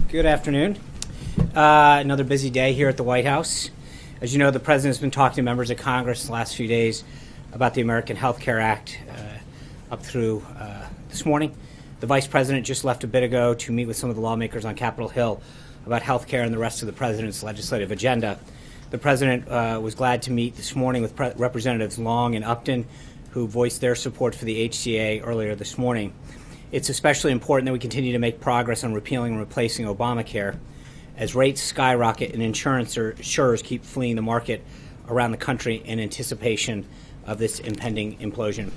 Good afternoon. Another busy day here at the White House. As you know, the President's been talking to members of Congress the last few days about the American Health Care Act up through this morning. The Vice President just left a bit ago to meet with some of the lawmakers on Capitol Hill about health care and the rest of the President's legislative agenda. The President was glad to meet this morning with Representatives Long and Upton, who voiced their support for the HCA earlier this morning. It's especially important that we continue to make progress on repealing and replacing Obamacare as rates skyrocket and insurers keep fleeing the market around the country in anticipation of this impending implosion.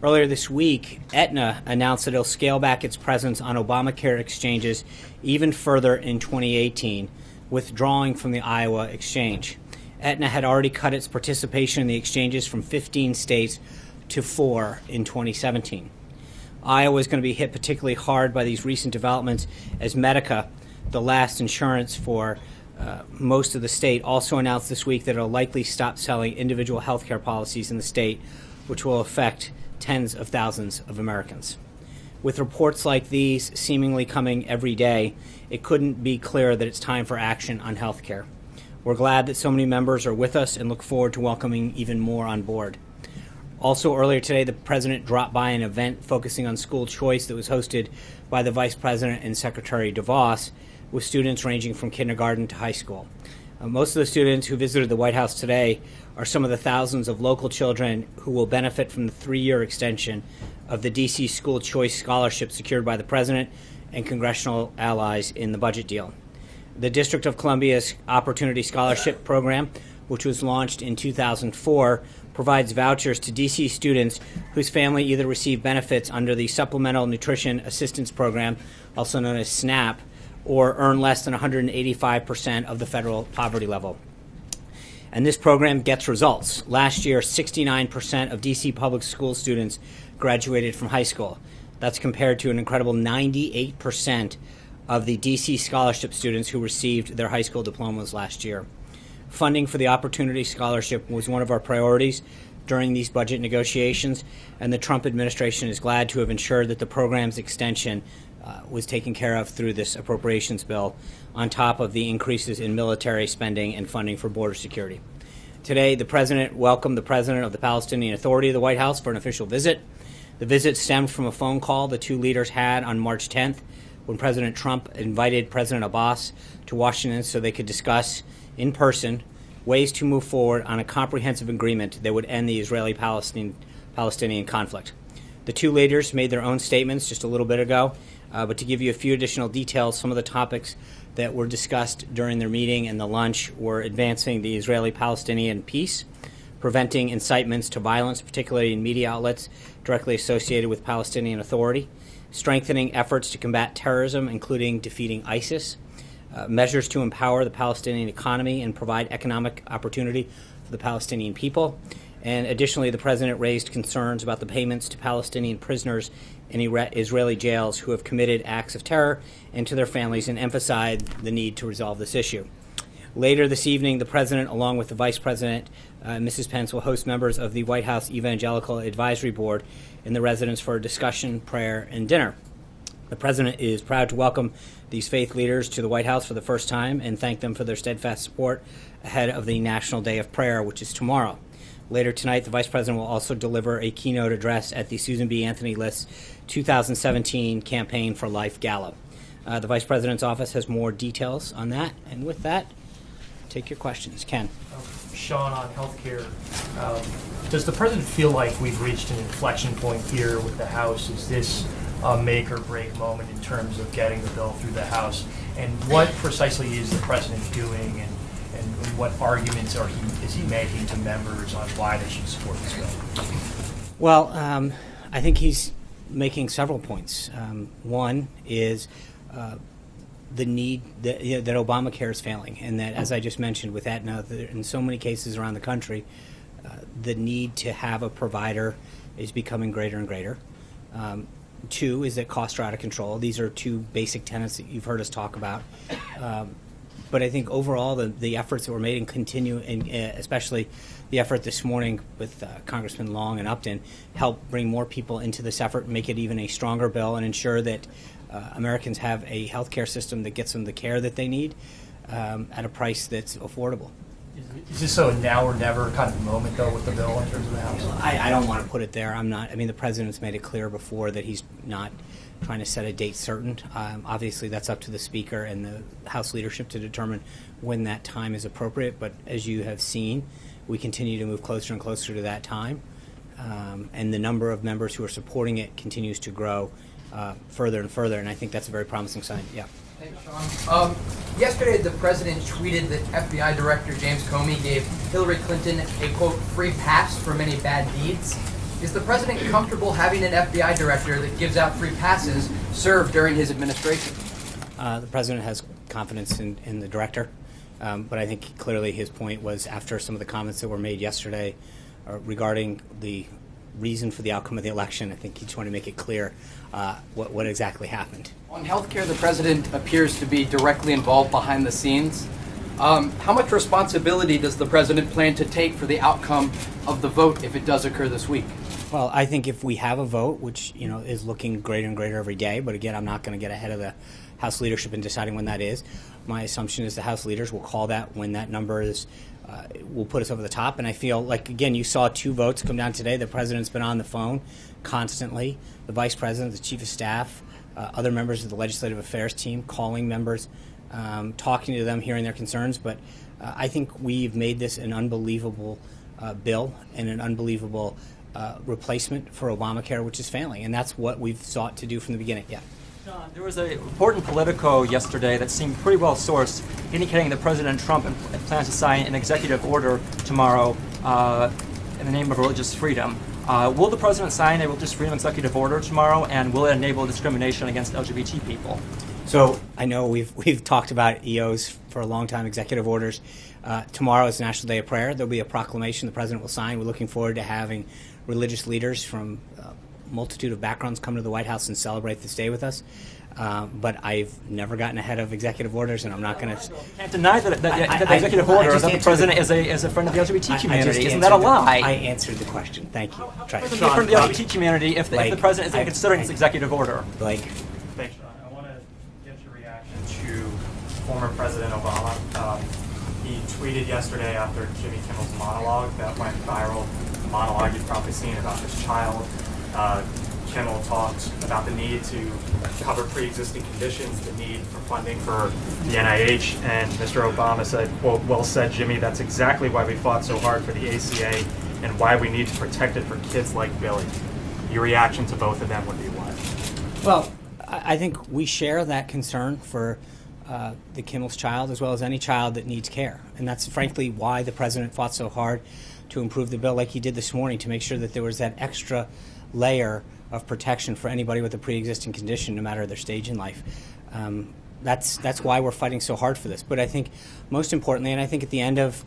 Earlier this week, Aetna announced that it'll scale back its presence on Obamacare exchanges even further in 2018, withdrawing from the Iowa exchange. Aetna had already cut its participation in the exchanges from 15 states to 4 in 2017. Iowa is going to be hit particularly hard by these recent developments as Medica, the last insurance for most of the state, also announced this week that it will likely stop selling individual health care policies in the state, which will affect tens of thousands of Americans. With reports like these seemingly coming every day, it couldn't be clearer that it's time for action on health care. We're glad that so many members are with us and look forward to welcoming even more on board. Also earlier today, the President dropped by an event focusing on school choice that was hosted by the Vice President and Secretary DeVos, with students ranging from kindergarten to high school. Most of the students who visited the White House today are some of the thousands of local children who will benefit from the 3-year extension of the D.C. School Choice Scholarship secured by the President and congressional allies in the budget deal. The District of Columbia's Opportunity Scholarship Program, which was launched in 2004, provides vouchers to D.C. students whose family either receive benefits under the Supplemental Nutrition Assistance Program, also known as SNAP, or earn less than 185% of the federal poverty level. And this program gets results. Last year, 69% of D.C. public school students graduated from high school. That's compared to an incredible 98% of the D.C. scholarship students who received their high school diplomas last year. Funding for the Opportunity Scholarship was one of our priorities during these budget negotiations, and the Trump administration is glad to have ensured that the program's extension was taken care of through this appropriations bill, on top of the increases in military spending and funding for border security. Today, the President welcomed the President of the Palestinian Authority of the White House for an official visit. The visit stemmed from a phone call the two leaders had on March 10th when President Trump invited President Abbas to Washington so they could discuss in person ways to move forward on a comprehensive agreement that would end the Israeli-Palestinian conflict. The two leaders made their own statements just a little bit ago, but to give you a few additional details, some of the topics that were discussed during their meeting and the lunch were advancing the Israeli-Palestinian peace, preventing incitements to violence, particularly in media outlets directly associated with Palestinian Authority, strengthening efforts to combat terrorism, including defeating ISIS, measures to empower the Palestinian economy and provide economic opportunity for the Palestinian people. And additionally, the President raised concerns about the payments to Palestinian prisoners in Israeli jails who have committed acts of terror and to their families, and emphasized the need to resolve this issue. Later this evening, the President, along with the Vice President, Mrs. Pence, will host members of the White House Evangelical Advisory Board in the residence for a discussion, prayer, and dinner. The President is proud to welcome these faith leaders to the White House for the first time and thank them for their steadfast support ahead of the National Day of Prayer, which is tomorrow. Later tonight, the Vice President will also deliver a keynote address at the Susan B. Anthony List's 2017 Campaign for Life Gala. The Vice President's office has more details on that. And with that, take your questions. Ken. Sean, on healthcare, does the President feel like we've reached an inflection point here with the House? Is this a make or break moment in terms of getting the bill through the House? And what precisely is the President doing, and what arguments is he making to members on why they should support this bill? Well, I think he's making several points. One is the need that Obamacare is failing, and that, as I just mentioned with Aetna, in so many cases around the country, the need to have a provider is becoming greater and greater. Two is that costs are out of control. These are two basic tenets that you've heard us talk about. But I think overall the efforts that were made and continue, and especially the effort this morning with Congressman Long and Upton, help bring more people into this effort, make it even a stronger bill, and ensure that Americans have a health care system that gets them the care that they need at a price that's affordable. Is this a now or never kind of moment, though, with the bill in terms of the House? I don't want to put it there. I'm not. I mean, the president's made it clear before that he's not trying to set a date certain. Obviously, that's up to the Speaker and the House leadership to determine when that time is appropriate. But as you have seen, we continue to move closer and closer to that time. And the number of members who are supporting it continues to grow further and further. And I think that's a very promising sign. Yeah. Thanks, Sean. Yesterday, the president tweeted that FBI Director James Comey gave Hillary Clinton a, quote, free pass for many bad deeds. Is the president comfortable having an FBI director that gives out free passes serve during his administration? The president has confidence in the director, but I think clearly his point was after some of the comments that were made yesterday regarding the reason for the outcome of the election. I think he just wanted to make it clear what exactly happened. On healthcare, the president appears to be directly involved behind the scenes. How much responsibility does the president plan to take for the outcome of the vote if it does occur this week? Well, I think if we have a vote, which is looking greater and greater every day, but again, I'm not going to get ahead of the House leadership in deciding when that is. My assumption is the House leaders will call that when that number is will put us over the top. And I feel like, again, you saw 2 votes come down today. The president's been on the phone constantly. The vice president, the chief of staff, other members of the legislative affairs team calling members, talking to them, hearing their concerns. But I think we've made this an unbelievable bill and an unbelievable replacement for Obamacare, which is failing. And that's what we've sought to do from the beginning. Yeah. John, there was a report in Politico yesterday that seemed pretty well sourced, indicating that President Trump plans to sign an executive order tomorrow in the name of religious freedom. Will the president sign a religious freedom executive order tomorrow, and will it enable discrimination against LGBT people? So I know we've talked about EOs for a long time, executive orders. Tomorrow is National Day of Prayer. There'll be a proclamation the president will sign. We're looking forward to having religious leaders from multitude of backgrounds come to the White House and celebrate this day with us. But I've never gotten ahead of executive orders, and I'm not going to. Can't deny that the executive order that the president is a friend of the LGBT community. Isn't that a lie? I answered the question. Thank you. Try to be a friend of the LGBT community if the president isn't considering this executive order. Blake. Thanks, Sean. I want to get your reaction to former President Obama. He tweeted yesterday after Jimmy Kimmel's monologue that went viral. The monologue you've probably seen about his child. Kimmel talked about the need to cover pre-existing conditions, the need for funding for the NIH, and Mr. Obama said, quote, "Well said, Jimmy, that's exactly why we fought so hard for the ACA and why we need to protect it for kids like Billy." Your reaction to both of them would be what? Well, I think we share that concern for the Kimmel's child as well as any child that needs care. And that's frankly why the president fought so hard to improve the bill like he did this morning, to make sure that there was that extra layer of protection for anybody with a pre-existing condition, no matter their stage in life. That's why we're fighting so hard for this. But I think most importantly, and I think at the end of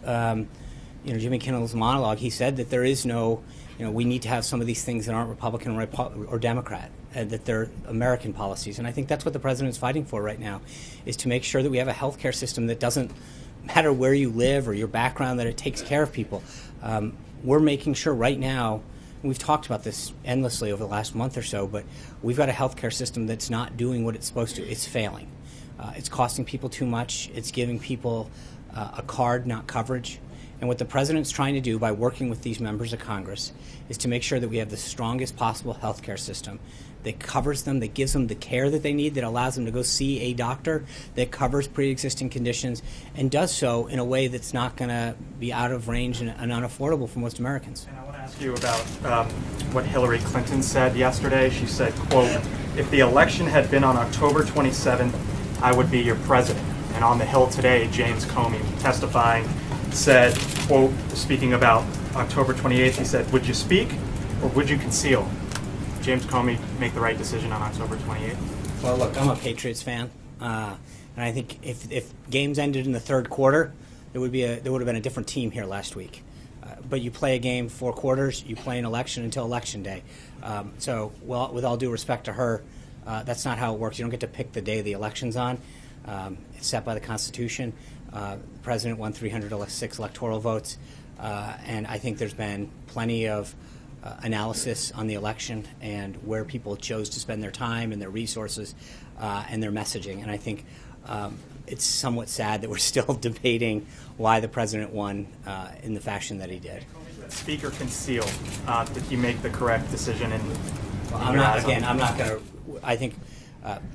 Jimmy Kimmel's monologue, he said that there is no, we need to have some of these things that aren't Republican or Democrat, that they're American policies. And I think that's what the president's fighting for right now, is to make sure that we have a healthcare system that doesn't matter where you live or your background, that it takes care of people. We're making sure right now, and we've talked about this endlessly over the last month or so, but we've got a healthcare system that's not doing what it's supposed to. It's failing. It's costing people too much. It's giving people a card, not coverage. And what the president's trying to do by working with these members of Congress is to make sure that we have the strongest possible healthcare system that covers them, that gives them the care that they need, that allows them to go see a doctor, that covers pre-existing conditions, and does so in a way that's not going to be out of range and unaffordable for most Americans. And I want to ask you about what Hillary Clinton said yesterday. She said, quote, "If the election had been on October 27th, I would be your president." And on the Hill today, James Comey, testifying, said, quote, speaking about October 28th, he said, "Would you speak or would you conceal?" James Comey make the right decision on October 28th? Well, look, I'm a Patriots fan, and I think if games ended in the third quarter, there would have been a different team here last week. But you play a game 4 quarters, you play an election until Election Day. So, well, with all due respect to her, that's not how it works. You don't get to pick the day the election's on. It's set by the Constitution. The president won 306 electoral votes, and I think there's been plenty of analysis on the election and where people chose to spend their time and their resources and their messaging. And I think it's somewhat sad that we're still debating why the president won in the fashion that he did. Speaker can seal that you make the correct decision. And I'm not going to. I think,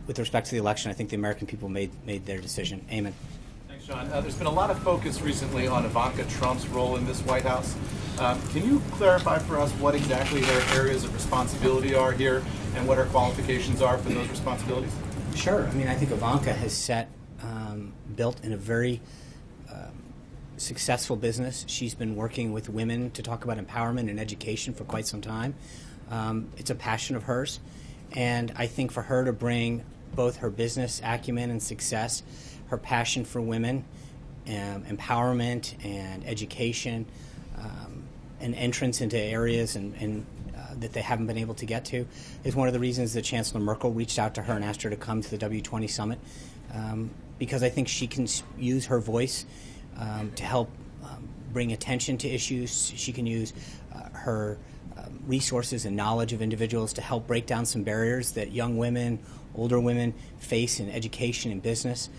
with respect to the election, I think the American people made their decision. Amen. Thanks, John. There's been a lot of focus recently on Ivanka Trump's role in this White House. Can you clarify for us what exactly her areas of responsibility are here and what her qualifications are for those responsibilities? Sure. I mean, I think Ivanka has built in a very successful business. She's been working with women to talk about empowerment and education for quite some time. It's a passion of hers, and I think for her to bring both her business acumen and success, her passion for women, empowerment and education, and entrance into areas and that they haven't been able to get to, is one of the reasons that Chancellor Merkel reached out to her and asked her to come to the W20 summit, because I think she can use her voice to help bring attention to issues. She can use her resources and knowledge of individuals to help break down some barriers that young women, older women face in education and business.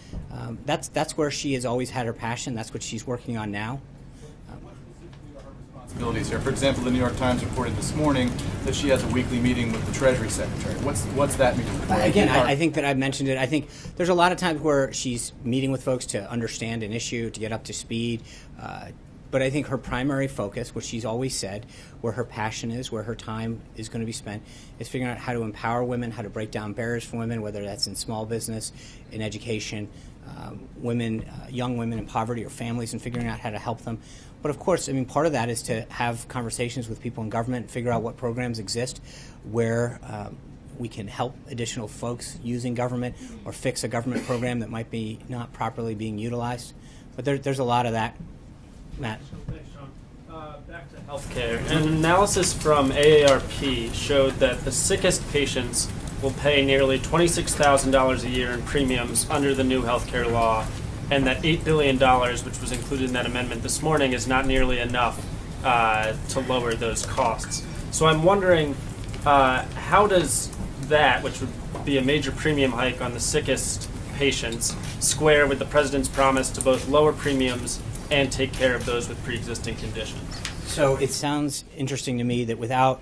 That's where she has always had her passion. That's what she's working on now. Responsibilities here. For example, the New York Times reported this morning that she has a weekly meeting with the Treasury Secretary. What's that meeting? Again, I think that I've mentioned it. I think there's a lot of times where she's meeting with folks to understand an issue, to get up to speed. But I think her primary focus, which she's always said, where her passion is, where her time is going to be spent, is figuring out how to empower women, how to break down barriers for women, whether that's in small business, in education, women, young women in poverty or families, and figuring out how to help them. But of course, I mean, part of that is to have conversations with people in government and figure out what programs exist where we can help additional folks using government or fix a government program that might be not properly being utilized. But there's a lot of that. Matt. Thanks, John. Back to healthcare. An analysis from AARP showed that the sickest patients will pay nearly $26,000 a year in premiums under the new healthcare law, and that $8 billion, which was included in that amendment this morning, is not nearly enough to lower those costs. So I'm wondering, how does that, which would be a major premium hike on the sickest patients, square with the president's promise to both lower premiums and take care of those with pre-existing conditions? So it sounds interesting to me that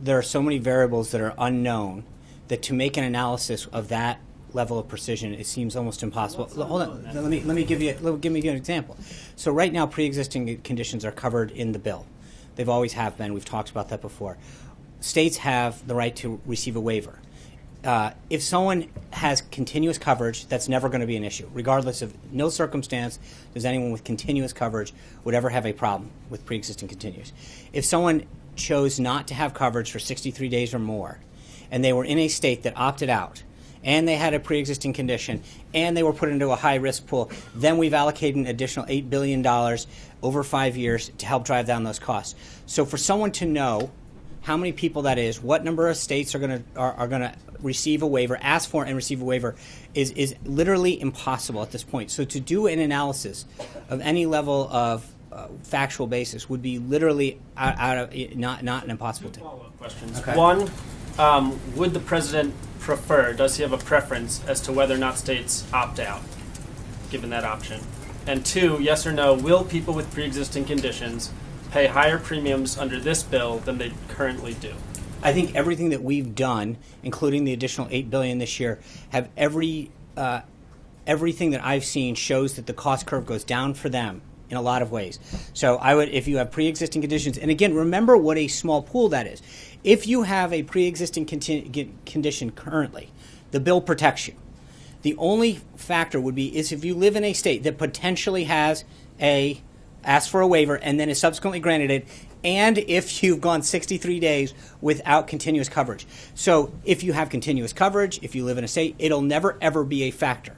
there are so many variables that are unknown that to make an analysis of that level of precision, it seems almost impossible. Hold on, let me give me an example. So right now, pre-existing conditions are covered in the bill. They've always have been. We've talked about that before. States have the right to receive a waiver. If someone has continuous coverage, that's never going to be an issue. Regardless of no circumstance, does anyone with continuous coverage would ever have a problem with pre-existing continuous. If someone chose not to have coverage for 63 days or more, and they were in a state that opted out, and they had a pre-existing condition, and they were put into a high-risk pool, then we've allocated an additional $8 billion over 5 years to help drive down those costs. So for someone to know how many people that is, what number of states are going to receive a waiver, ask for and receive a waiver, is literally impossible at this point. So to do an analysis of any level of factual basis would be literally out of not an impossible thing. Follow-up questions. Okay. One, would the president prefer, does he have a preference as to whether or not states opt out, given that option? And two, yes or no, will people with pre-existing conditions pay higher premiums under this bill than they currently do? I think everything that we've done, including the additional $8 billion this year, have everything that I've seen shows that the cost curve goes down for them in a lot of ways. So I would, if you have pre-existing conditions, and again, remember what a small pool that is. If you have a pre-existing condition currently, the bill protects you. The only factor would be is if you live in a state that potentially has asked for a waiver and then is subsequently granted it, and if you've gone 63 days without continuous coverage. So if you have continuous coverage, if you live in a state, it'll never, ever be a factor.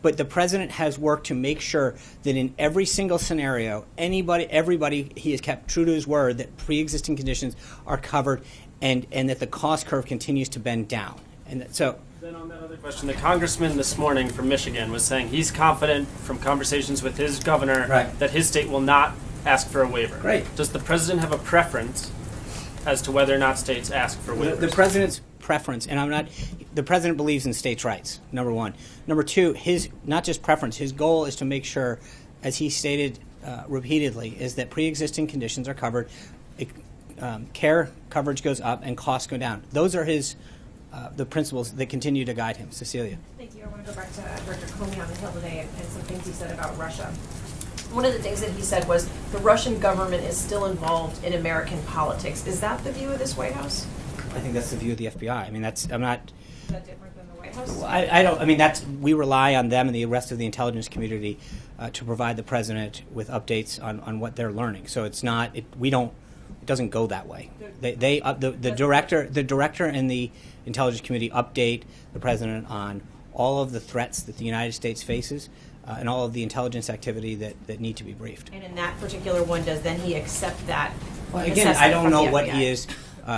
But the president has worked to make sure that in every single scenario, everybody, he has kept true to his word that pre-existing conditions are covered and that the cost curve continues to bend down. And so then on that other question, the congressman this morning from Michigan was saying he's confident from conversations with his governor Right. that his state will not ask for a waiver. Great. Does the president have a preference as to whether or not states ask for waivers? The president's preference, and the president believes in states' rights, number one. Number two, his, not just preference, his goal is to make sure, as he stated repeatedly, is that pre-existing conditions are covered, care coverage goes up, and costs go down. Those are the principles that continue to guide him. Cecilia. Thank you. I want to go back to Director Comey on the Hill today and some things he said about Russia. One of the things that he said was the Russian government is still involved in American politics. Is that the view of this White House? I think that's the view of the FBI. I mean, I'm not. Is that different than the White House? I don't. I mean, we rely on them and the rest of the intelligence community to provide the president with updates on what they're learning. So it's not. We don't. It doesn't go that way. The director and the intelligence community update the president on all of the threats that the United States faces and all of the intelligence activity that need to be briefed. And in that particular one, does then he accept that? Well, again, I don't know what he is.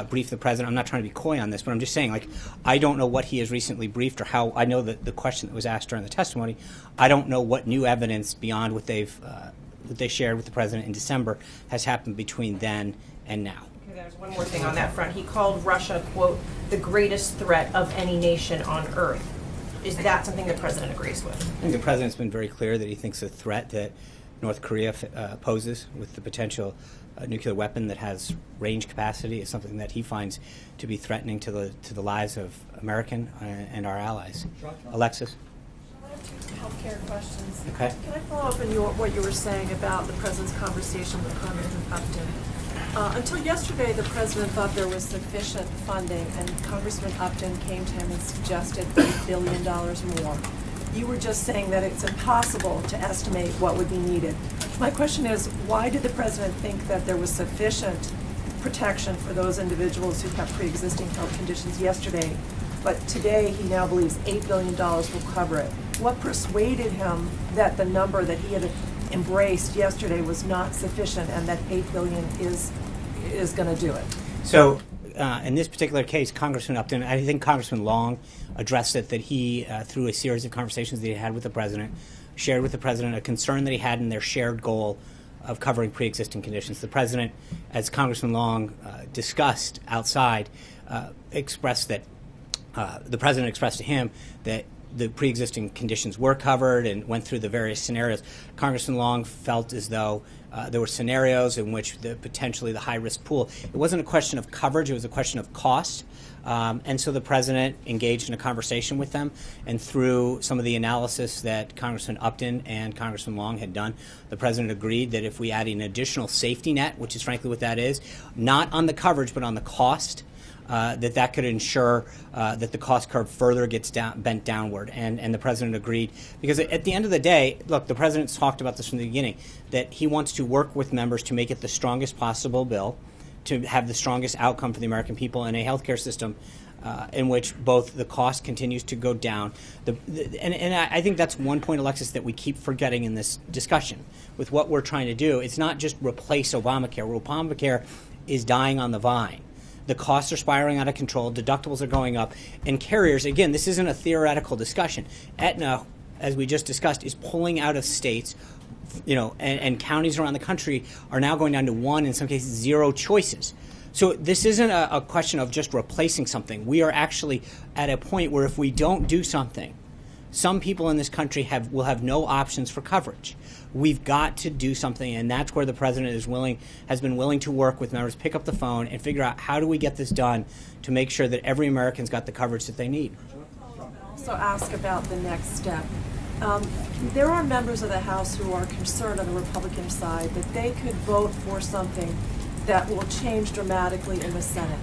Briefed the president. I'm not trying to be coy on this, but I'm just saying, I don't know what he has recently briefed or how. I know that the question that was asked during the testimony. I don't know what new evidence beyond what they shared with the president in December has happened between then and now. Okay, there's one more thing on that front. He called Russia, quote, the greatest threat of any nation on earth. Is that something the president agrees with? I think the president's been very clear that he thinks the threat that North Korea poses with the potential nuclear weapon that has range capacity is something that he finds to be threatening to the lives of American and our allies. Alexis? I have two healthcare questions. Okay. Can I follow up on what you were saying about the president's conversation with Congressman Upton? Until yesterday, the president thought there was sufficient funding, and Congressman Upton came to him and suggested $8 billion more. You were just saying that it's impossible to estimate what would be needed. My question is, why did the president think that there was sufficient protection for those individuals who have pre-existing health conditions yesterday, but today he now believes $8 billion will cover it? What persuaded him that the number that he had embraced yesterday was not sufficient and that $8 billion is going to do it? So, in this particular case, Congressman Upton, I think Congressman Long addressed it, that he, through a series of conversations that he had with the president, shared with the president a concern that he had in their shared goal of covering pre-existing conditions. The president, as Congressman Long discussed outside, expressed that the president expressed to him that the pre-existing conditions were covered and went through the various scenarios. Congressman Long felt as though there were scenarios in which potentially the high-risk pool, it wasn't a question of coverage, it was a question of cost. And so the president engaged in a conversation with them, and through some of the analysis that Congressman Upton and Congressman Long had done, the president agreed that if we add an additional safety net, which is frankly what that is, not on the coverage but on the cost, that could ensure that the cost curve further gets bent downward. And the president agreed, because at the end of the day, look, the president's talked about this from the beginning, that he wants to work with members to make it the strongest possible bill, to have the strongest outcome for the American people in a healthcare system in which both the cost continues to go down. And I think that's one point, Alexis, that we keep forgetting in this discussion. With what we're trying to do, it's not just replace Obamacare. Obamacare is dying on the vine. The costs are spiraling out of control, deductibles are going up, and carriers, again, this isn't a theoretical discussion. Aetna, as we just discussed, is pulling out of states, and counties around the country are now going down to one, in some cases, zero choices. So this isn't a question of just replacing something. We are actually at a point where if we don't do something, some people in this country will have no options for coverage. We've got to do something, and that's where the president has been willing to work with members, pick up the phone, and figure out how do we get this done to make sure that every American's got the coverage that they need. Also ask about the next step. There are members of the House who are concerned on the Republican side that they could vote for something that will change dramatically in the Senate.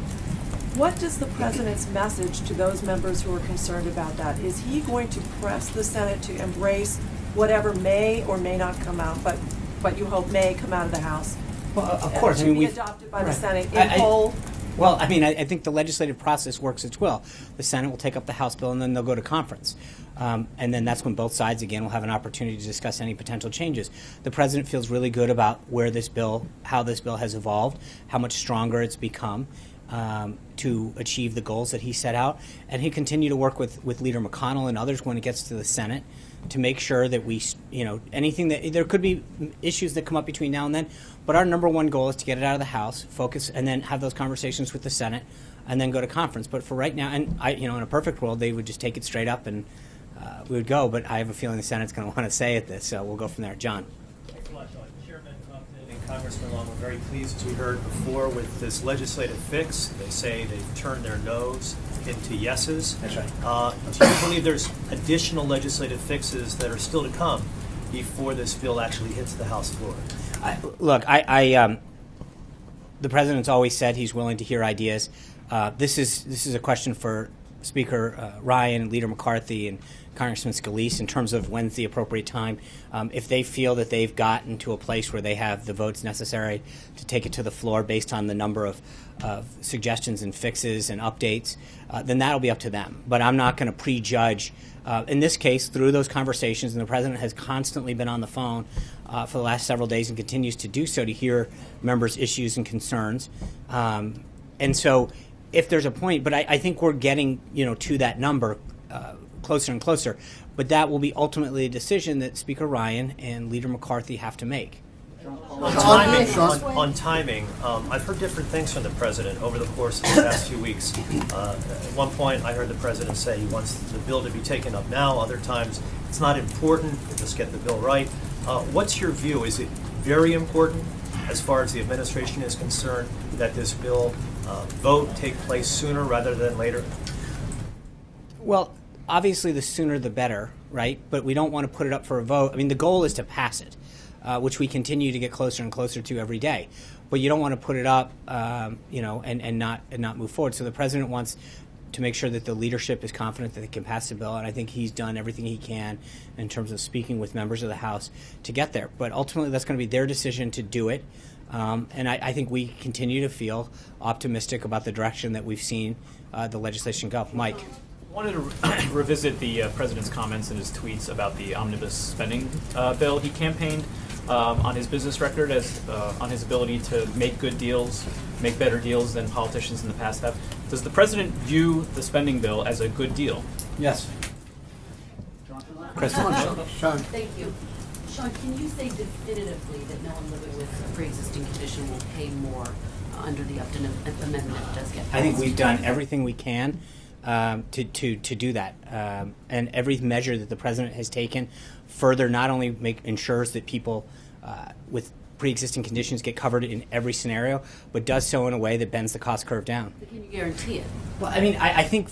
What is the president's message to those members who are concerned about that? Is he going to press the Senate to embrace whatever may or may not come out, but you hope may come out of the House? Well, of course. To be adopted by the Senate in whole. Well, I think the legislative process works its will. The Senate will take up the House bill, and then they'll go to conference. And then that's when both sides, again, will have an opportunity to discuss any potential changes. The president feels really good about how this bill has evolved, how much stronger it's become. to achieve the goals that he set out, and he continue to work with Leader McConnell and others when it gets to the Senate to make sure that we, anything that there could be issues that come up between now and then, but our number one goal is to get it out of the House, focus, and then have those conversations with the Senate, and then go to conference. But for right now, and in a perfect world, they would just take it straight up and we would go. But I have a feeling the Senate's going to want to say at this, so we'll go from there. John. Thanks a lot, Sean. Chairman Upton and Congressman Long, we're very pleased, as we heard before, with this legislative fix. They say they've turned their no's into yeses. That's right. Do you believe there's additional legislative fixes that are still to come before this bill actually hits the House floor? The president's always said he's willing to hear ideas. This is a question for Speaker Ryan and Leader McCarthy and Congressman Scalise in terms of when's the appropriate time. If they feel that they've gotten to a place where they have the votes necessary to take it to the floor based on the number of suggestions and fixes and updates, then that'll be up to them. But I'm not going to prejudge. In this case, through those conversations, and the president has constantly been on the phone for the last several days and continues to do so to hear members' issues and concerns. And so if there's a point, but I think we're getting to that number closer and closer. But that will be ultimately a decision that Speaker Ryan and Leader McCarthy have to make. On timing, I've heard different things from the president over the course of the past few weeks. At one point, I heard the president say he wants the bill to be taken up now. Other times, it's not important, just get the bill right. What's your view? Is it very important, as far as the administration is concerned, that this bill vote take place sooner rather than later? Well, obviously, the sooner the better, right? But we don't want to put it up for a vote. I mean, the goal is to pass it, which we continue to get closer and closer to every day. But you don't want to put it up, and not move forward. So the president wants to make sure that the leadership is confident that they can pass the bill, and I think he's done everything he can in terms of speaking with members of the House to get there. But ultimately, that's going to be their decision to do it. And I think we continue to feel optimistic about the direction that we've seen the legislation go. Mike. I wanted to revisit the president's comments and his tweets about the omnibus spending bill. He campaigned on his business record as on his ability to make good deals, make better deals than politicians in the past have. Does the president view the spending bill as a good deal? Yes. Chris. Sean. Thank you. Sean, can you say definitively that no one living with a pre-existing condition will pay more under the Upton amendment that does get passed? I think we've done everything we can to do that, and every measure that the president has taken further not only ensures that people with pre-existing conditions get covered in every scenario, but does so in a way that bends the cost curve down. But can you guarantee it? Well, I mean, I think,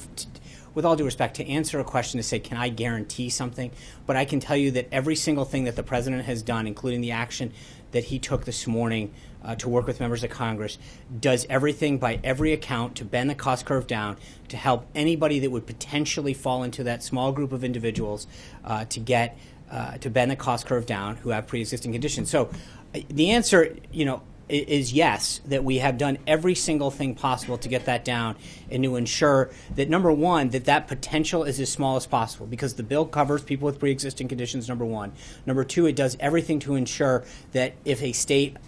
with all due respect, to answer a question to say, can I guarantee something? But I can tell you that every single thing that the president has done, including the action that he took this morning to work with members of Congress, does everything by every account to bend the cost curve down, to help anybody that would potentially fall into that small group of individuals to bend the cost curve down who have pre-existing conditions. So the answer, is yes, that we have done every single thing possible to get that down and to ensure that, number one, that potential is as small as possible, because the bill covers people with pre-existing conditions, number one. Number two, it does everything to ensure that if a state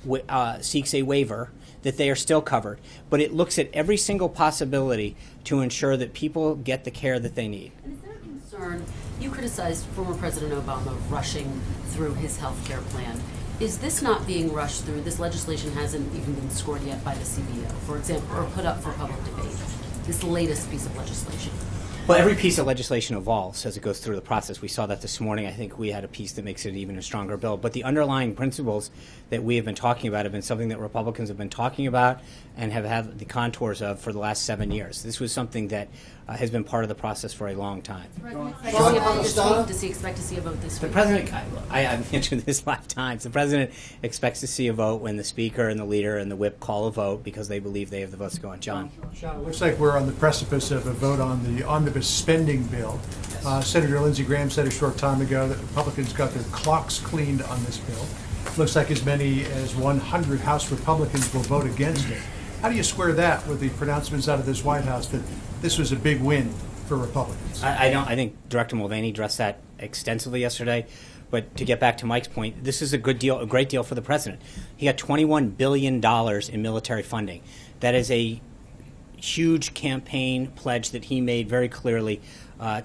seeks a waiver, that they are still covered. But it looks at every single possibility to ensure that people get the care that they need. And is there a concern? You criticized former President Obama rushing through his health care plan. Is this not being rushed through? This legislation hasn't even been scored yet by the CBO, for example, or put up for public debate. This latest piece of legislation. Well, every piece of legislation evolves as it goes through the process. We saw that this morning. I think we had a piece that makes it even a stronger bill. But the underlying principles that we have been talking about have been something that Republicans have been talking about and have had the contours of for the last 7 years. This was something that has been part of the process for a long time. Does he expect to see a vote this week? The president, I've mentioned this 5 times, the president expects to see a vote when the speaker and the leader and the whip call a vote because they believe they have the votes to go on. John. Sean, it looks like we're on the precipice of a vote on the omnibus spending bill. Senator Lindsey Graham said a short time ago that Republicans got their clocks cleaned on this bill. Looks like as many as 100 House Republicans will vote against it. How do you square that with the pronouncements out of this White House that this was a big win for Republicans? I think Director Mulvaney addressed that extensively yesterday. But to get back to Mike's point, this is a good deal, a great deal for the president. He got $21 billion in military funding. That is a huge campaign pledge that he made very clearly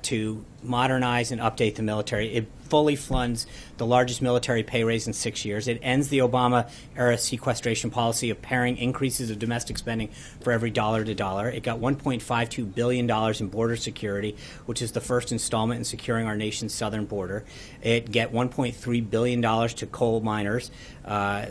to modernize and update the military. It fully funds the largest military pay raise in 6 years. It ends the Obama-era sequestration policy of pairing increases of domestic spending for every dollar to dollar. It got $1.52 billion in border security, which is the first installment in securing our nation's southern border. It get $1.3 billion to coal miners,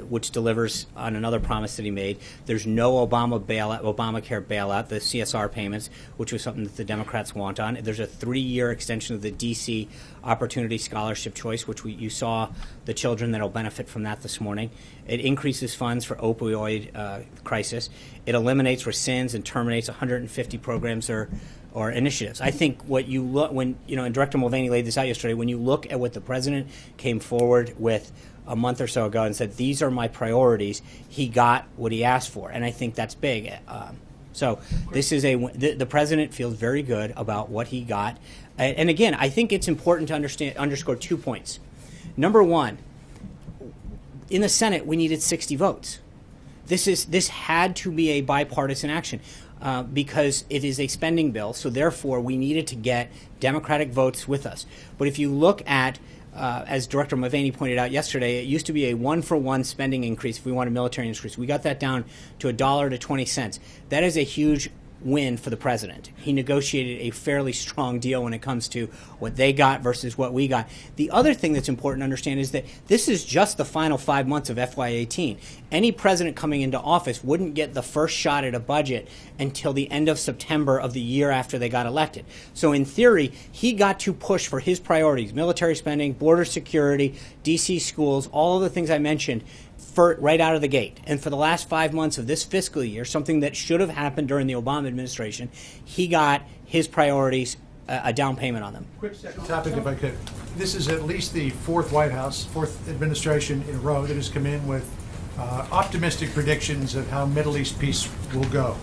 which delivers on another promise that he made. There's no Obamacare bailout, the CSR payments, which was something that the Democrats want on. There's a 3-year extension of the D.C. Opportunity Scholarship Choice, which you saw the children that will benefit from that this morning. It increases funds for opioid crisis. It eliminates rescinds and terminates 150 programs or initiatives. I think what you look when and Director Mulvaney laid this out yesterday. When you look at what the president came forward with a month or so ago and said, "These are my priorities," he got what he asked for, and I think that's big. So this is the president feels very good about what he got. And again, I think it's important to underscore 2 points. Number one, in the Senate, we needed 60 votes. This had to be a bipartisan action because it is a spending bill. So therefore, we needed to get Democratic votes with us. But if you look at as Director Mulvaney pointed out yesterday, it used to be a 1-for-1 spending increase if we wanted military increase. We got that down to $1 to 20 cents. That is a huge win for the president. He negotiated a fairly strong deal when it comes to what they got versus what we got. The other thing that's important to understand is that this is just the final 5 months of FY18. Any president coming into office wouldn't get the first shot at a budget until the end of September of the year after they got elected. So in theory, he got to push for his priorities: military spending, border security, D.C. schools, all of the things I mentioned, right out of the gate. And for the last 5 months of this fiscal year, something that should have happened during the Obama administration, he got his priorities a down payment on them. Quick second topic, if I could. This is at least the fourth administration in a row that has come in with optimistic predictions of how Middle East peace will go.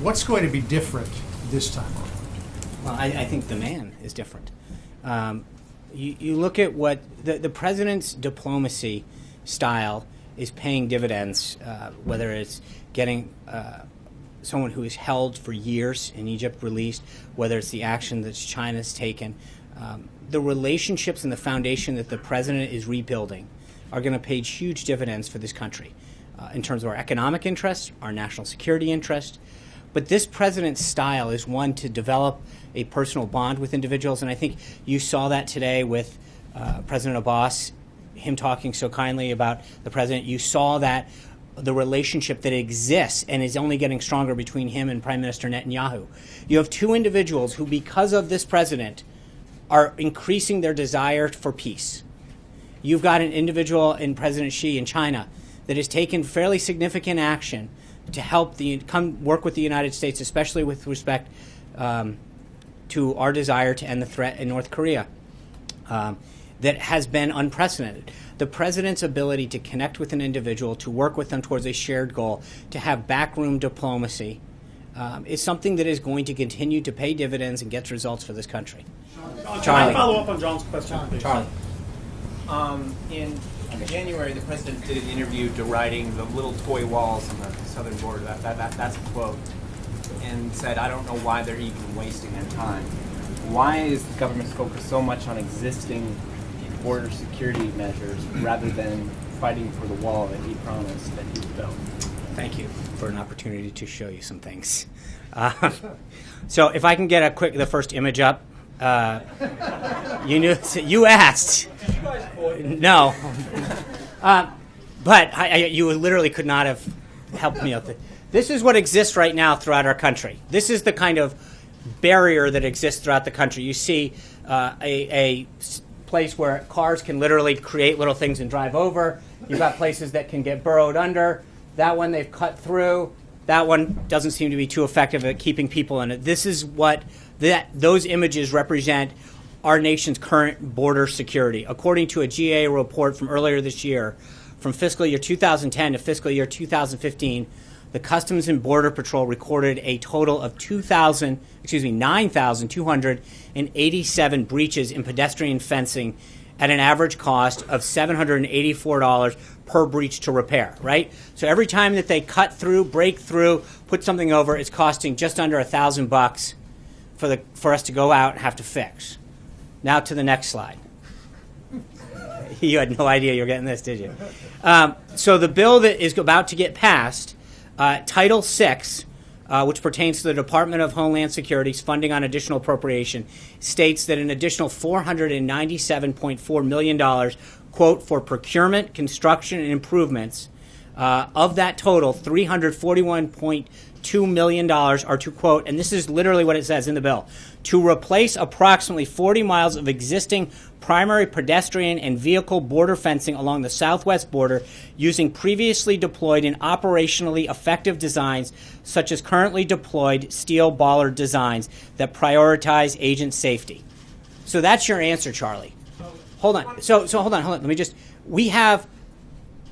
What's going to be different this time around? Well, I think the man is different. You look at what the president's diplomacy style is paying dividends, whether it's getting someone who is held for years in Egypt released, whether it's the action that China's taken. The relationships and the foundation that the president is rebuilding are going to pay huge dividends for this country in terms of our economic interests, our national security interests. But this president's style is one to develop a personal bond with individuals, and I think you saw that today with President Abbas, him talking so kindly about the president. You saw that the relationship that exists and is only getting stronger between him and Prime Minister Netanyahu. You have two individuals who, because of this president, are increasing their desire for peace. You've got an individual in President Xi in China that has taken fairly significant action to help come work with the United States, especially with respect to our desire to end the threat in North Korea. That has been unprecedented. The president's ability to connect with an individual, to work with them towards a shared goal, to have backroom diplomacy, is something that is going to continue to pay dividends and get results for this country. Can Charlie. I follow up on John's question, please? Charlie. In January, the president did an interview deriding the little toy walls on the southern border. That's a quote. And said, "I don't know why they're even wasting their time." Why is the government focused so much on existing border security measures rather than fighting for the wall that he promised that he would build? Thank you for an opportunity to show you some things. So if I can get the first image up. You asked. No. But you literally could not have helped me out. This is what exists right now throughout our country. This is the kind of barrier that exists throughout the country. You see a place where cars can literally create little things and drive over. You've got places that can get burrowed under. That one they've cut through. That one doesn't seem to be too effective at keeping people in it. This is what those images represent our nation's current border security. According to a GA report from earlier this year, from fiscal year 2010 to fiscal year 2015, the Customs and Border Patrol recorded a total of 9,287 breaches in pedestrian fencing at an average cost of $784 per breach to repair, right? So every time that they cut through, break through, put something over, it's costing just under $1,000 for us to go out and have to fix. Now to the next slide. You had no idea you were getting this, did you? So the bill that is about to get passed, Title VI, which pertains to the Department of Homeland Security's funding on additional appropriation, states that an additional $497.4 million, quote, for procurement, construction, and improvements. Of that total, $341.2 million are to, quote, and this is literally what it says in the bill, to replace approximately 40 miles of existing primary pedestrian and vehicle border fencing along the southwest border using previously deployed and operationally effective designs such as currently deployed steel bollard designs that prioritize agent safety. So that's your answer, Charlie. Hold on. So hold on. Let me just, we have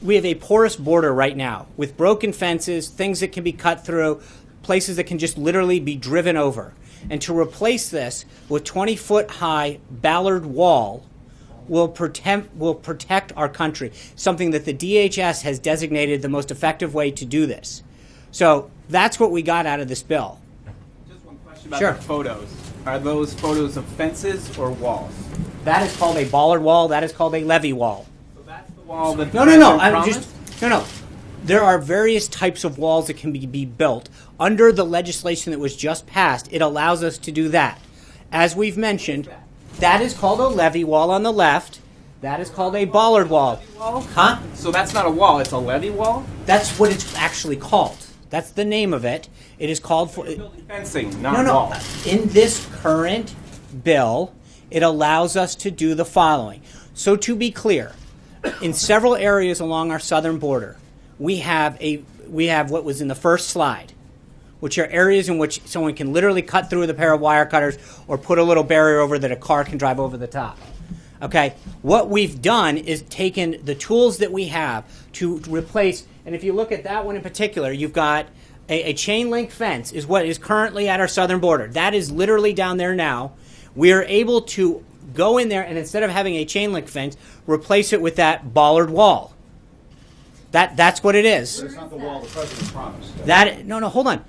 a porous border right now with broken fences, things that can be cut through, places that can just literally be driven over. And to replace this with 20-foot high Ballard wall will protect our country, something that the DHS has designated the most effective way to do this. So that's what we got out of this bill. Just one question about Sure. the photos. Are those photos of fences or walls? That is called a Ballard wall. That is called a levee wall. So that's the wall that the No. president I'm promised? No. There are various types of walls that can be built. Under the legislation that was just passed, it allows us to do that. As we've mentioned, that is called a levee wall on the left. That is called a Ballard wall. Huh? So that's not a wall, it's a levee wall? That's what it's actually called. That's the name of it. It is called for Fencing, not wall. In this current bill, it allows us to do the following. So to be clear, in several areas along our southern border, we have what was in the first slide, which are areas in which someone can literally cut through with a pair of wire cutters or put a little barrier over that a car can drive over the top. Okay, what we've done is taken the tools that we have to replace, and if you look at that one in particular, you've got a chain link fence is what is currently at our southern border. That is literally down there now. We are able to go in there and instead of having a chain link fence, replace it with that Ballard wall. That's what it is. It's not the wall the president promised. Hold on.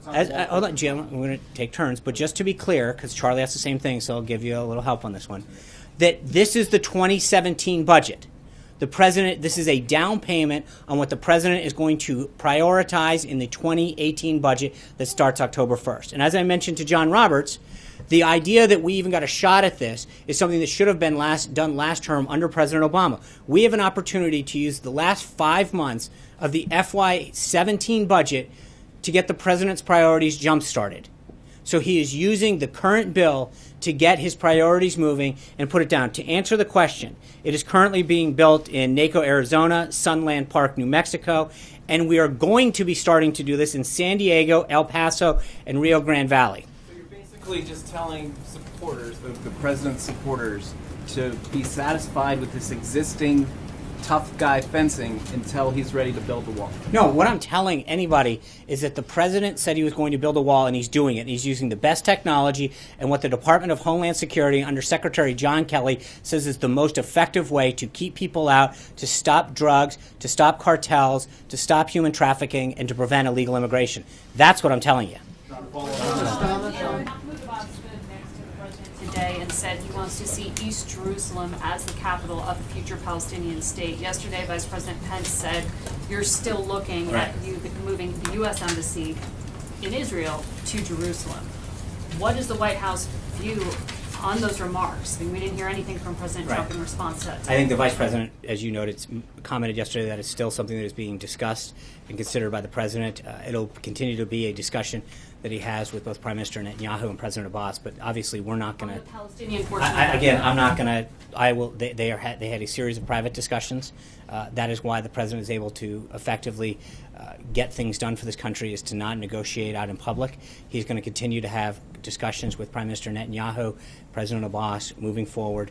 Hold on, Jim. We're going to take turns, but just to be clear, because Charlie asked the same thing, so I'll give you a little help on this one. That this is the 2017 budget. This is a down payment on what the president is going to prioritize in the 2018 budget that starts October 1st. And as I mentioned to John Roberts, the idea that we even got a shot at this is something that should have been done last term under President Obama. We have an opportunity to use the last 5 months of the FY17 budget to get the president's priorities jump-started. So he is using the current bill to get his priorities moving and put it down. To answer the question, it is currently being built in Naco, Arizona, Sunland Park, New Mexico, and we are going to be starting to do this in San Diego, El Paso, and Rio Grande Valley. So you're basically just telling supporters, the president's supporters, to be satisfied with this existing tough guy fencing until he's ready to build the wall. No, what I'm telling anybody is that the president said he was going to build a wall, and he's doing it. And he's using the best technology and what the Department of Homeland Security under Secretary John Kelly says is the most effective way to keep people out, to stop drugs, to stop cartels, to stop human trafficking, and to prevent illegal immigration. That's what I'm telling you. Today and said he wants to see East Jerusalem as the capital of the future Palestinian state. Yesterday, Vice President Pence said you're still looking at moving the U.S. Embassy in Israel to Jerusalem. What is the White House view on those remarks? I mean, we didn't hear anything from President Trump in response to that. I think the Vice President, as you noted, commented yesterday that it's still something that is being discussed and considered by the President. It'll continue to be a discussion that he has with both Prime Minister Netanyahu and President Abbas, but obviously we're not going to. Palestinian portion. I'm not going to. I will. They had a series of private discussions. That is why the president is able to effectively get things done for this country, is to not negotiate out in public. He's going to continue to have discussions with Prime Minister Netanyahu, President Abbas, moving forward,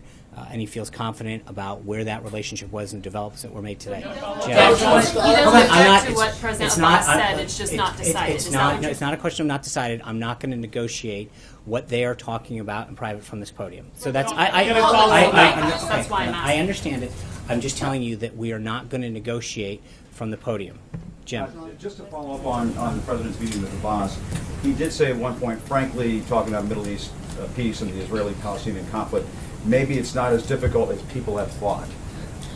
and he feels confident about where that relationship was and the developments that were made today. He doesn't object to what President Abbas said. It's just not decided. It's not a question of not not decided, I'm not going to negotiate what they are talking about in private from this podium. So that's That's why I'm asking. I understand it. I'm just telling you that we are not going to negotiate from the podium. Jim. Just to follow up on the President's meeting with the boss, he did say at one point, frankly, talking about Middle East peace and the Israeli-Palestinian conflict, maybe it's not as difficult as people have thought.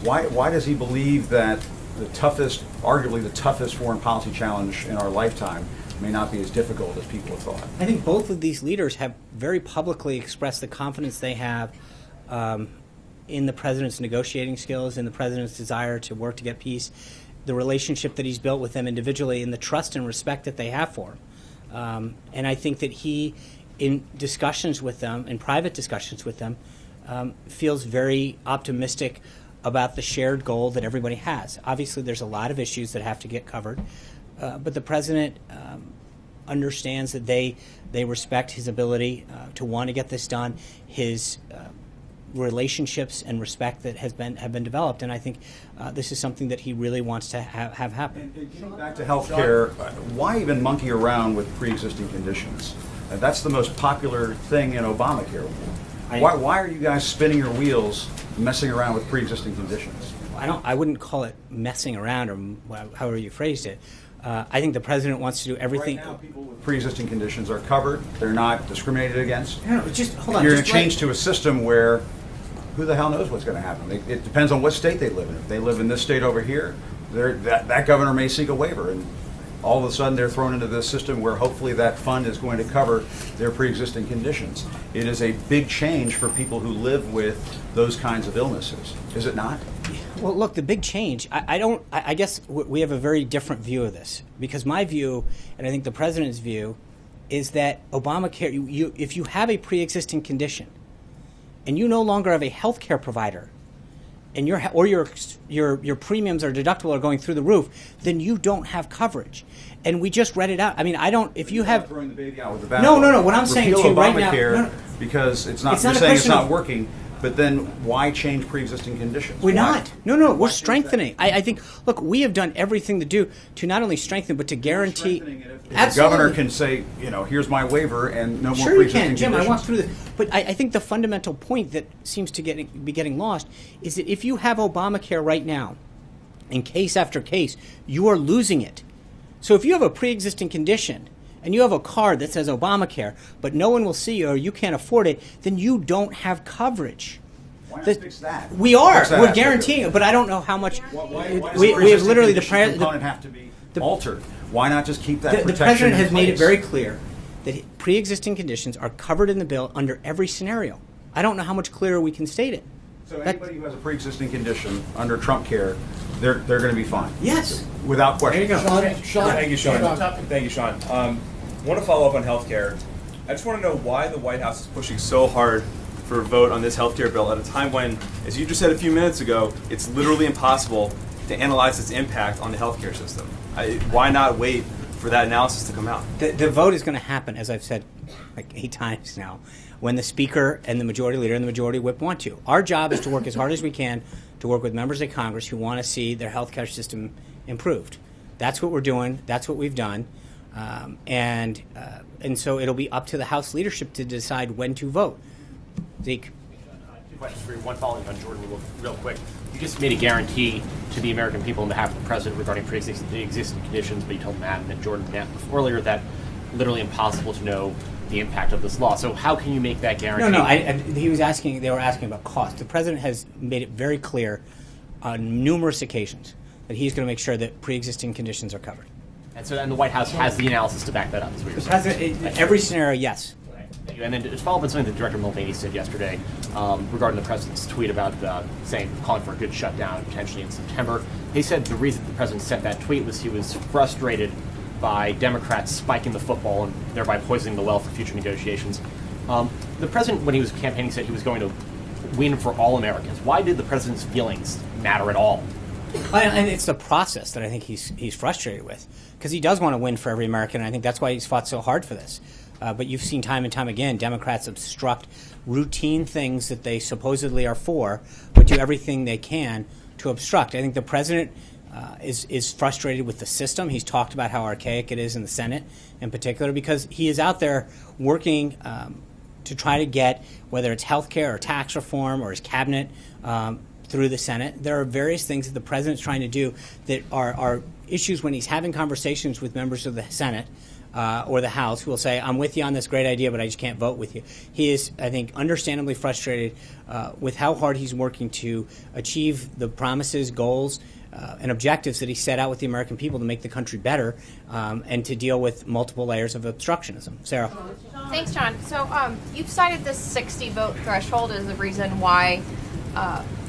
Why does he believe that the toughest, arguably the toughest foreign policy challenge in our lifetime may not be as difficult as people have thought? I think both of these leaders have very publicly expressed the confidence they have in the president's negotiating skills, in the president's desire to work to get peace, the relationship that he's built with them individually, and the trust and respect that they have for him. And I think that he, in discussions with them, in private discussions with them, feels very optimistic about the shared goal that everybody has. Obviously, there's a lot of issues that have to get covered, but the president understands that they respect his ability to want to get this done, his relationships and respect that have been developed, and I think this is something that he really wants to have happen. And getting back to health care, why even monkey around with pre-existing conditions? That's the most popular thing in Obamacare. Why are you guys spinning your wheels, messing around with pre-existing conditions? I wouldn't call it messing around, or however you phrased it. I think the president wants to do everything. Right now, people with pre-existing conditions are covered. They're not discriminated against. No, just hold on. You're going to change to a system where who the hell knows what's going to happen? It depends on what state they live in. If they live in this state over here, that governor may seek a waiver, and all of a sudden they're thrown into this system where hopefully that fund is going to cover their pre-existing conditions. It is a big change for people who live with those kinds of illnesses. Is it not? Well, look, the big change, I guess we have a very different view of this, because my view, and I think the president's view, is that Obamacare, if you have a pre-existing condition and you no longer have a health care provider, and your premiums or deductible are going through the roof, then you don't have coverage. And we just read it out. I mean, if you have throwing the baby out with the bathwater. No. What I'm saying to you right now, no. Because it's not. You're saying it's not working. But then why change pre-existing conditions? We're not. No, we're strengthening. I think, look, we have done everything to do to not only strengthen, but to guarantee. If the governor can say, here's my waiver and no more pre-existing conditions. Sure you can, Jim, I walked through this. But I think the fundamental point that seems to be getting lost is that if you have Obamacare right now, in case after case, you are losing it. So if you have a pre-existing condition, and you have a card that says Obamacare, but no one will see you or you can't afford it, then you don't have coverage. Why not fix that? We are. We're guaranteeing it, but I don't know how much. Why does we have literally the component have to be altered? Why not just keep that protection The president has in made it place? very clear that pre-existing conditions are covered in the bill under every scenario. I don't know how much clearer we can state it. So anybody who has a pre-existing condition under Trump care, they're going to be fine? Yes. Without question. There you go. Thank you, Sean. Thank you, Sean. Want to follow up on healthcare. I just want to know why the White House is pushing so hard for a vote on this healthcare bill at a time when, as you just said a few minutes ago, it's literally impossible to analyze its impact on the healthcare system. Why not wait for that analysis to come out? The vote is going to happen, as I've said like 8 times now, when the Speaker and the Majority Leader and the Majority Whip want to. Our job is to work as hard as we can to work with members of Congress who want to see their healthcare system improved. That's what we're doing. That's what we've done. And so it'll be up to the House leadership to decide when to vote. Zeke. 2 questions for you. One following on Jordan real quick. You just made a guarantee to the American people on behalf of the president regarding pre-existing conditions, but you told Matt and Jordan earlier that literally impossible to know the impact of this law. So how can you make that guarantee? No. They were asking about cost. The president has made it very clear on numerous occasions that he's going to make sure that pre-existing conditions are covered. And the White House has the analysis to back that up, is what you're saying. President, every scenario, yes. Thank you. And then to follow up on something that Director Mulvaney said yesterday regarding the president's tweet about calling for a good shutdown potentially in September. He said the reason the president sent that tweet was he was frustrated by Democrats spiking the football and thereby poisoning the well for future negotiations. The president, when he was campaigning, said he was going to win for all Americans. Why did the president's feelings matter at all? And it's the process that I think he's frustrated with, because he does want to win for every American, and I think that's why he's fought so hard for this. But you've seen time and time again, Democrats obstruct routine things that they supposedly are for, but do everything they can to obstruct. I think the president is frustrated with the system. He's talked about how archaic it is in the Senate in particular, because he is out there working to try to get, whether it's health care or tax reform or his cabinet, through the Senate. There are various things that the president's trying to do that are issues when he's having conversations with members of the Senate or the House who will say, I'm with you on this great idea, but I just can't vote with you. He is, I think, understandably frustrated with how hard he's working to achieve the promises, goals, and objectives that he set out with the American people to make the country better and to deal with multiple layers of obstructionism. Sarah. Thanks, John. So you've cited this 60 vote threshold as the reason why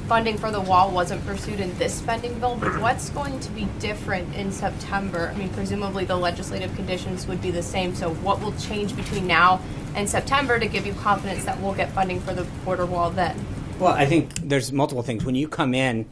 funding for the wall wasn't pursued in this spending bill, but what's going to be different in September? I mean, presumably the legislative conditions would be the same, so what will change between now and September to give you confidence that we'll get funding for the border wall then? Well, I think there's multiple things. When you come in,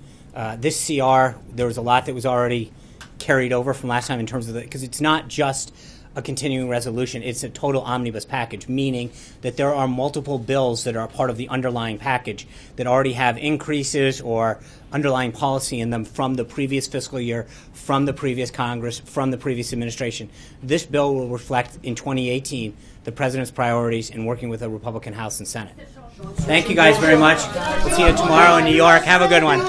this CR, there was a lot that was already carried over from last time in terms of because it's not just a continuing resolution, it's a total omnibus package, meaning that there are multiple bills that are part of the underlying package that already have increases or underlying policy in them from the previous fiscal year, from the previous Congress, from the previous administration. This bill will reflect in 2018 the president's priorities in working with the Republican House and Senate. Thank you guys very much. We'll see you tomorrow in New York. Have a good one.